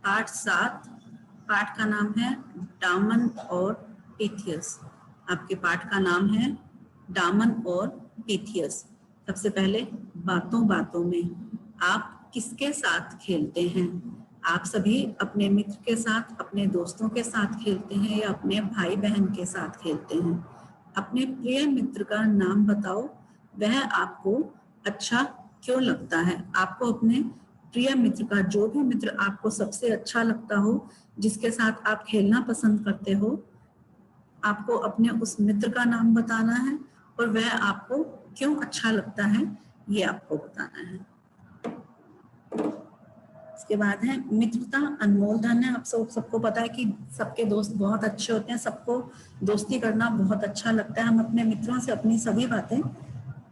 पाठ 7। पाठ का नाम है डामन और पीथियस। आपके पाठ का नाम है डामन और पीथियस। सबसे पहले बातों बातों में आप किसके साथ खेलते हैं? आप सभी अपने मित्र के साथ, अपने दोस्तों के साथ खेलते हैं या अपने भाई बहन के साथ खेलते हैं? अपने प्रिय मित्र का नाम बताओ, वह आपको अच्छा क्यों लगता है? आपको अपने प्रिय मित्र का, जो भी मित्र आपको सबसे अच्छा लगता हो, जिसके साथ आप खेलना पसंद करते हो, आपको अपने उस मित्र का नाम बताना है और वह आपको क्यों अच्छा लगता है ये आपको बताना है। इसके बाद है मित्रता अनमोल धन है। आप सबको पता है कि सबके दोस्त बहुत अच्छे होते हैं, सबको दोस्ती करना बहुत अच्छा लगता है। हम अपने मित्रों से अपनी सभी बातें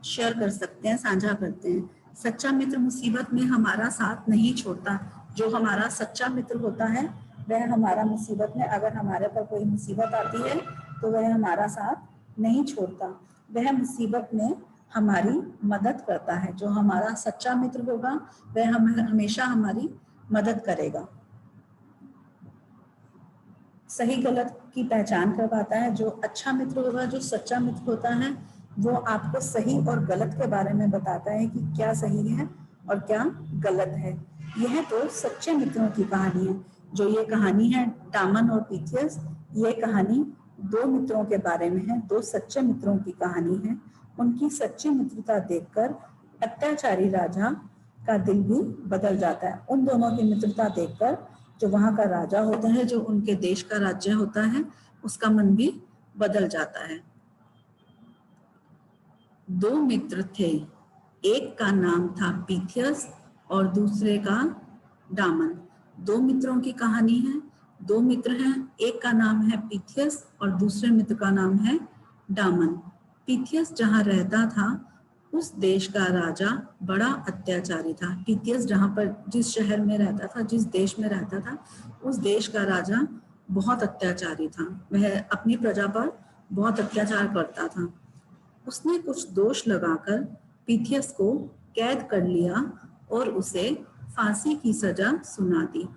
शेयर कर सकते हैं, साझा करते हैं। सच्चा मित्र मुसीबत में हमारा साथ नहीं छोड़ता। जो हमारा सच्चा मित्र होता है वह हमारा मुसीबत में, अगर हमारे पर कोई मुसीबत आती है तो वह हमारा साथ नहीं छोड़ता, वह मुसीबत में हमारी मदद करता है। जो हमारा सच्चा मित्र होगा वह हमेशा हमारी मदद करेगा। सही गलत की पहचान करवाता है। जो अच्छा मित्र होगा, जो सच्चा मित्र होता है, वो आपको सही और गलत के बारे में बताता है कि क्या सही है और क्या गलत है। यह तो सच्चे मित्रों की कहानी है। जो ये कहानी है डामन और पीथियस, ये कहानी दो मित्रों के बारे में है, दो सच्चे मित्रों की कहानी है। उनकी सच्ची मित्रता देखकर अत्याचारी राजा का दिल भी बदल जाता है। उन दोनों की मित्रता देखकर जो वहां का राजा होता है, जो उनके देश का राज्य होता है, उसका मन भी बदल जाता है। दो मित्र थे, एक का नाम था पीथियस और दूसरे का डामन। दो मित्रों की कहानी है। दो मित्र हैं, एक का नाम है पीथियस और दूसरे मित्र का नाम है डामन। पीथियस जहाँ रहता था उस देश का राजा बड़ा अत्याचारी था। पीथियस जहाँ पर, जिस शहर में रहता था, जिस देश में रहता था, उस देश का राजा बहुत अत्याचारी था। वह अपनी प्रजा पर बहुत अत्याचार करता था। उसने कुछ दोष लगाकर पीथियस को कैद कर लिया और उसे फांसी की सजा सुना दी।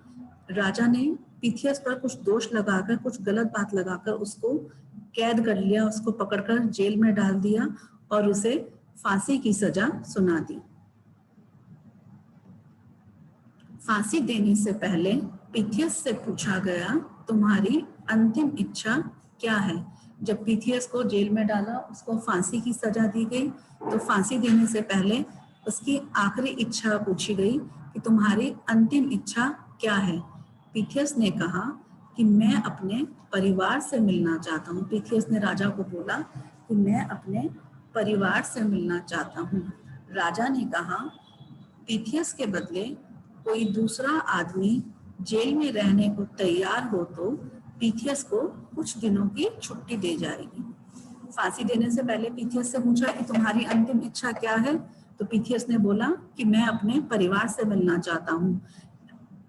राजा ने पीथियस पर कुछ दोष लगाकर, कुछ गलत बात लगाकर उसको कैद कर लिया, उसको पकड़कर जेल में डाल दिया और उसे फांसी की सजा सुना दी। फांसी देने से पहले पीथियस से पूछा गया, तुम्हारी अंतिम इच्छा क्या है? जब पीथियस को जेल में डाला, उसको फांसी की सजा दी गई, तो फांसी देने से पहले उसकी आखिरी इच्छा पूछी गई कि तुम्हारी अंतिम इच्छा क्या है? पीथियस ने कहा कि मैं अपने परिवार से मिलना चाहता हूँ। पीथियस ने राजा को बोला कि मैं अपने परिवार से मिलना चाहता हूँ। राजा ने कहा, पीथियस के बदले कोई दूसरा आदमी जेल में रहने को तैयार हो तो पीथियस को कुछ दिनों की छुट्टी दे जाएगी। फांसी देने से पहले पीथियस से पूछा कि तुम्हारी अंतिम इच्छा क्या है? तो पीथियस ने बोला कि मैं अपने परिवार से मिलना चाहता हूँ।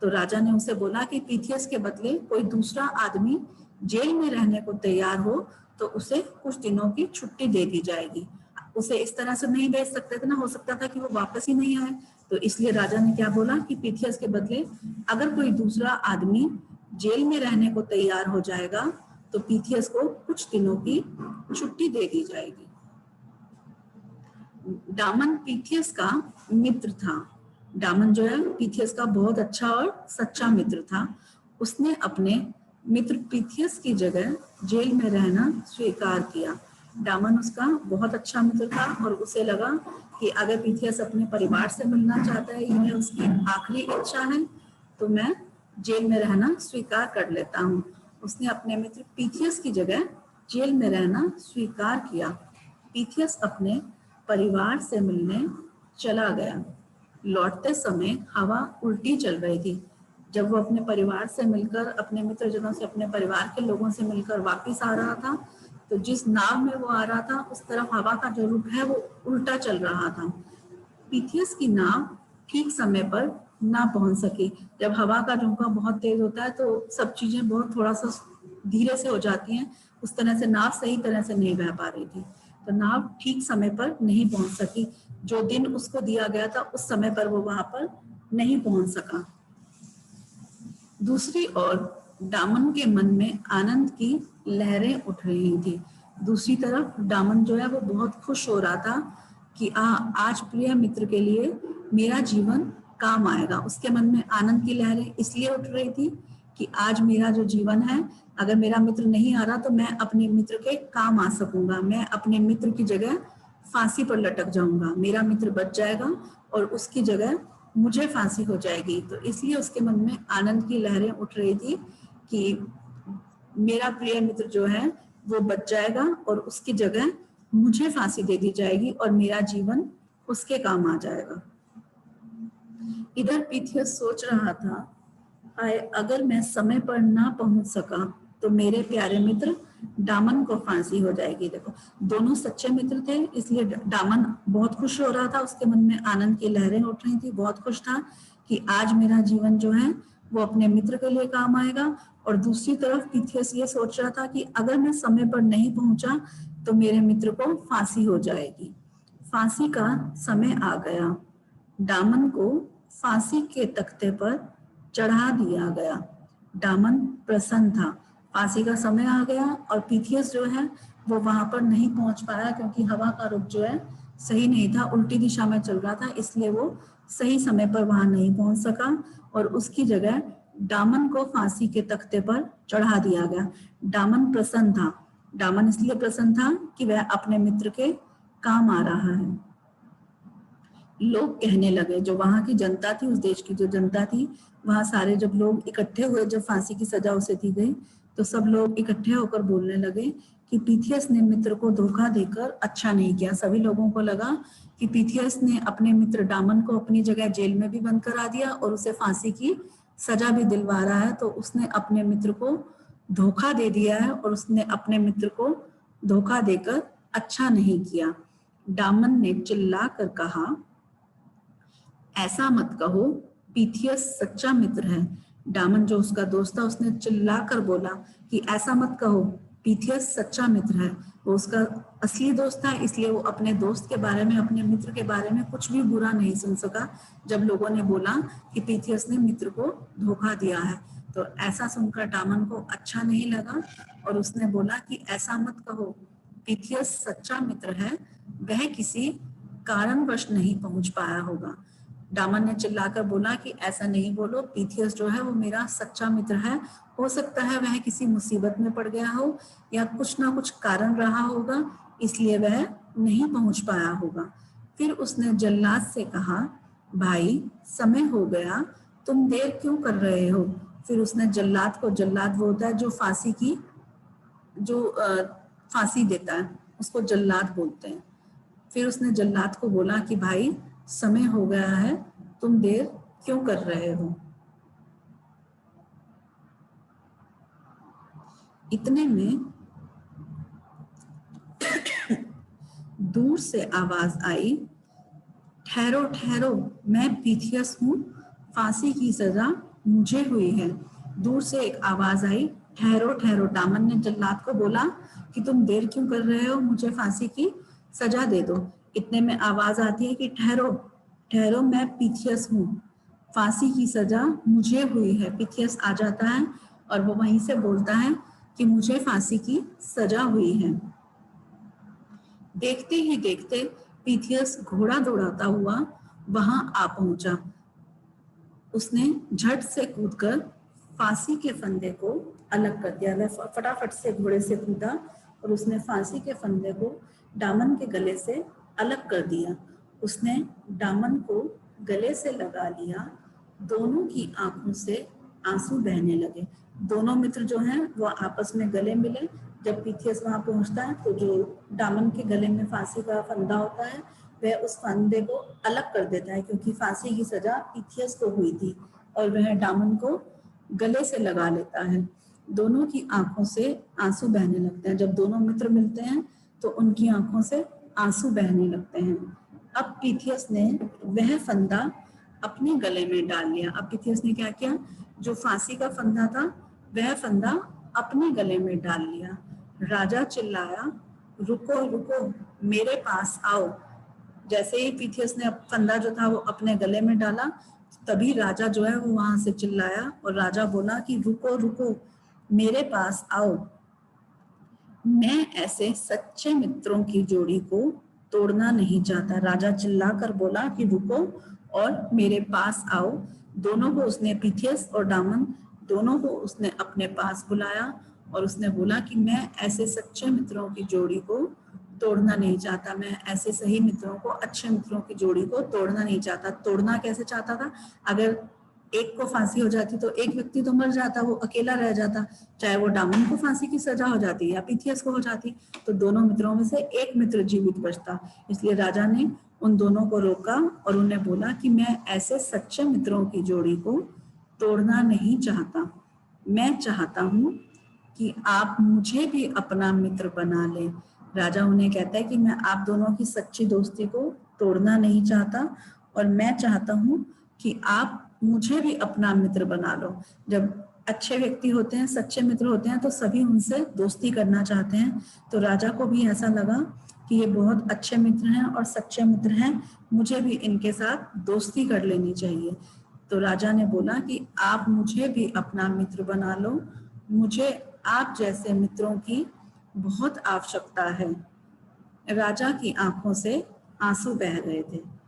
तो राजा ने उसे बोला कि पीथियस के बदले कोई दूसरा आदमी जेल में रहने को तैयार हो तो उसे कुछ दिनों की छुट्टी दे दी जाएगी। उसे इस तरह से नहीं भेज सकते थे ना, हो सकता था कि वो वापस ही नहीं आए। तो इसलिए राजा ने क्या बोला कि पीथियस के बदले अगर कोई दूसरा आदमी जेल में रहने को तैयार हो जाएगा तो पीथियस को कुछ दिनों की छुट्टी दे दी जाएगी। डामन पीथियस का मित्र था। डामन जो है पीथियस का बहुत अच्छा और सच्चा मित्र था। उसने अपने मित्र पीथियस की जगह जेल में रहना स्वीकार किया। डामन उसका बहुत अच्छा मित्र था और उसे लगा कि अगर पीथियस अपने परिवार से मिलना चाहता है, यह उसकी आखिरी इच्छा है, तो मैं जेल में रहना स्वीकार कर लेता हूँ। उसने अपने मित्र पीथियस की जगह जेल में रहना स्वीकार किया। पीथियस अपने परिवार से मिलने चला गया। लौटते समय हवा उल्टी चल रही थी। जब वो अपने परिवार से मिलकर, अपने मित्रजनों से, अपने परिवार के लोगों से मिलकर वापस आ रहा था, तो जिस नाव में वो आ रहा था उस तरफ हवा का जो रुख है वो उल्टा चल रहा था। पीथियस की नाव ठीक समय पर ना पहुंच सकी। जब हवा का झोंका बहुत तेज होता है तो सब चीजें बहुत थोड़ा सा धीरे से हो जाती हैं, उस तरह से नाव सही तरह से नहीं बह पा रही थी, तो नाव ठीक समय पर नहीं पहुंच सकी। जो दिन उसको दिया गया था उस समय पर वो वहां पर नहीं पहुंच सका। दूसरी ओर डामन के मन में आनंद की लहरें उठ रही थी। दूसरी तरफ डामन जो है वो बहुत खुश हो रहा था कि आज प्रिय मित्र के लिए मेरा जीवन काम आएगा। उसके मन में आनंद की लहरें इसलिए उठ रही थी कि आज मेरा जो जीवन है, अगर मेरा मित्र नहीं आ रहा तो मैं अपने मित्र के काम आ सकूंगा, मैं अपने मित्र की जगह फांसी पर लटक जाऊंगा, मेरा मित्र बच जाएगा और उसकी जगह मुझे फांसी हो जाएगी। तो इसलिए उसके मन में आनंद की लहरें उठ रही थी कि मेरा प्रिय मित्र जो है वो बच जाएगा और उसकी जगह मुझे फांसी दे दी जाएगी और मेरा जीवन उसके काम आ जाएगा। इधर पीथियस सोच रहा था, अगर मैं समय पर ना पहुंच सका तो मेरे प्यारे मित्र डामन को फांसी हो जाएगी। देखो, दोनों सच्चे मित्र थे, इसलिए डामन बहुत खुश हो रहा था, उसके मन में आनंद की लहरें उठ रही थी, बहुत खुश था कि आज मेरा जीवन जो है वो अपने मित्र के लिए काम आएगा। और दूसरी तरफ पीथियस ये सोच रहा था कि अगर मैं समय पर नहीं पहुंचा तो मेरे मित्र को फांसी हो जाएगी। फांसी का समय आ गया, डामन को फांसी के तख्ते पर चढ़ा दिया गया। डामन प्रसन्न था, फांसी का समय आ गया और पीथियस जो है वो वहां पर नहीं पहुंच पाया क्योंकि हवा का रुख जो है सही नहीं था, उल्टी दिशा में चल रहा था, इसलिए वो सही समय पर वहां नहीं पहुंच सका और उसकी जगह डामन को फांसी के तख्ते पर चढ़ा दिया गया। डामन प्रसन्न था, डामन इसलिए प्रसन्न था कि वह अपने मित्र के काम आ रहा है। लोग कहने लगे, जो वहां की जनता थी, उस देश की जो जनता थी, वहां सारे जब लोग इकट्ठे हुए, जब फांसी की सजा उसे दी गई तो सब लोग इकट्ठे होकर बोलने लगे कि पीथियस ने मित्र को धोखा देकर अच्छा नहीं किया। सभी लोगों को लगा कि पीथियस ने अपने मित्र डामन को अपनी जगह जेल में भी बंद करा दिया और उसे फांसी की सजा भी दिलवा रहा है, तो उसने अपने मित्र को धोखा दे दिया है और उसने अपने मित्र को धोखा देकर अच्छा नहीं किया। डामन ने चिल्ला कर कहा, ऐसा मत कहो, पीथियस सच्चा मित्र है। डामन जो उसका दोस्त था उसने चिल्लाकर बोला कि ऐसा मत कहो, पीथियस सच्चा मित्र है। वो उसका असली दोस्त था, इसलिए वो अपने दोस्त के बारे में, अपने मित्र के बारे में कुछ भी बुरा नहीं सुन सका जब लोगों ने बोला कि पीथियस ने मित्र को धोखा दिया है। तो ऐसा सुनकर डामन को अच्छा नहीं लगा और उसने बोला कि ऐसा मत कहो, पीथियस सच्चा मित्र है, वह किसी कारणवश नहीं पहुंच पाया होगा। डामन ने चिल्लाकर बोला कि ऐसा नहीं बोलो, पीथियस जो है वो मेरा सच्चा मित्र है, हो सकता है वह किसी मुसीबत में पड़ गया हो या कुछ ना कुछ कारण रहा होगा, इसलिए वह नहीं पहुंच पाया होगा। फिर उसने जल्लाद से कहा, भाई समय हो गया, तुम देर क्यों कर रहे हो। फिर उसने जल्लाद को, जल्लाद वो होता है जो फांसी की, जो फांसी देता है, उसको जल्लाद बोलते हैं। फिर उसने जल्लाद को बोला कि भाई समय हो गया है, तुम देर क्यों कर रहे हो। इतने में दूर से आवाज आई, ठहरो ठहरो, मैं पीथियस हूँ, फांसी की सजा मुझे हुई है। दूर से एक आवाज आई, ठहरो ठहरो। डामन ने जल्लाद को बोला कि तुम देर क्यों कर रहे हो, मुझे फांसी की सजा दे दो। इतने में आवाज आती है कि ठहरो ठहरो, मैं पीथियस हूँ, फांसी की सजा मुझे हुई है। पीथियस आ जाता है और वो वहीं से बोलता है कि मुझे फांसी की सजा हुई है। देखते ही देखते पीथियस घोड़ा दौड़ाता हुआ वहां आ पहुंचा। उसने झट से कूदकर फांसी के फंदे को अलग कर दिया। वह फटाफट से घोड़े से कूदा और उसने फांसी के फंदे को डामन के गले से अलग कर दिया। उसने डामन को गले से लगा लिया, दोनों की आंखों से आंसू बहने लगे। दोनों मित्र जो हैं वो आपस में गले मिले। जब पीथियस वहां पहुंचता है तो जो डामन के गले में फांसी का फंदा होता है वह उस फंदे को अलग कर देता है, क्योंकि फांसी की सजा पीथियस को हुई थी, और वह डामन को गले से लगा लेता है। दोनों की आंखों से आंसू बहने लगते हैं। जब दोनों मित्र मिलते हैं तो उनकी आंखों से आंसू बहने लगते हैं। अब पीथियस ने वह फंदा अपने गले में डाल लिया। अब पीथियस ने क्या किया, जो फांसी का फंदा था वह फंदा अपने गले में डाल लिया। राजा चिल्लाया, रुको रुको, मेरे पास आओ। जैसे ही पीथियस ने फंदा जो था वो अपने गले में डाला तभी राजा जो है वो वहां से चिल्लाया और राजा बोला कि रुको रुको, मेरे पास आओ, मैं ऐसे सच्चे मित्रों की जोड़ी को तोड़ना नहीं चाहता। राजा चिल्लाकर बोला कि रुको और मेरे पास आओ। दोनों को उसने, पिथियस और डामन दोनों को उसने अपने पास बुलाया और उसने बोला कि मैं ऐसे सच्चे मित्रों की जोड़ी को तोड़ना नहीं चाहता, मैं ऐसे सही मित्रों को, अच्छे मित्रों की जोड़ी को तोड़ना नहीं चाहता। तोड़ना कैसे चाहता था? अगर एक को फांसी हो जाती तो एक व्यक्ति तो मर जाता, वो अकेला रह जाता, चाहे वो डामन को फांसी की सजा हो जाती या पिथियस को हो जाती, तो दोनों मित्रों में से एक मित्र जीवित बचता। इसलिए राजा ने उन दोनों को रोका और उन्हें बोला कि मैं ऐसे सच्चे मित्रों की जोड़ी को तोड़ना नहीं चाहता, मैं चाहता हूँ कि आप मुझे भी अपना मित्र बना ले। राजा उन्हें कहता है कि मैं आप दोनों की सच्ची दोस्ती को तोड़ना नहीं चाहता और मैं चाहता हूँ कि आप मुझे भी अपना मित्र बना लो। जब अच्छे व्यक्ति होते हैं, सच्चे मित्र होते हैं, तो सभी उनसे दोस्ती करना चाहते हैं। तो राजा को भी ऐसा लगा कि ये बहुत अच्छे मित्र हैं और सच्चे मित्र हैं, मुझे भी इनके साथ दोस्ती कर लेनी चाहिए। तो राजा ने बोला कि आप मुझे भी अपना मित्र बना लो, मुझे आप जैसे मित्रों की बहुत आवश्यकता है। राजा की आंखों से आंसू बह रहे थे।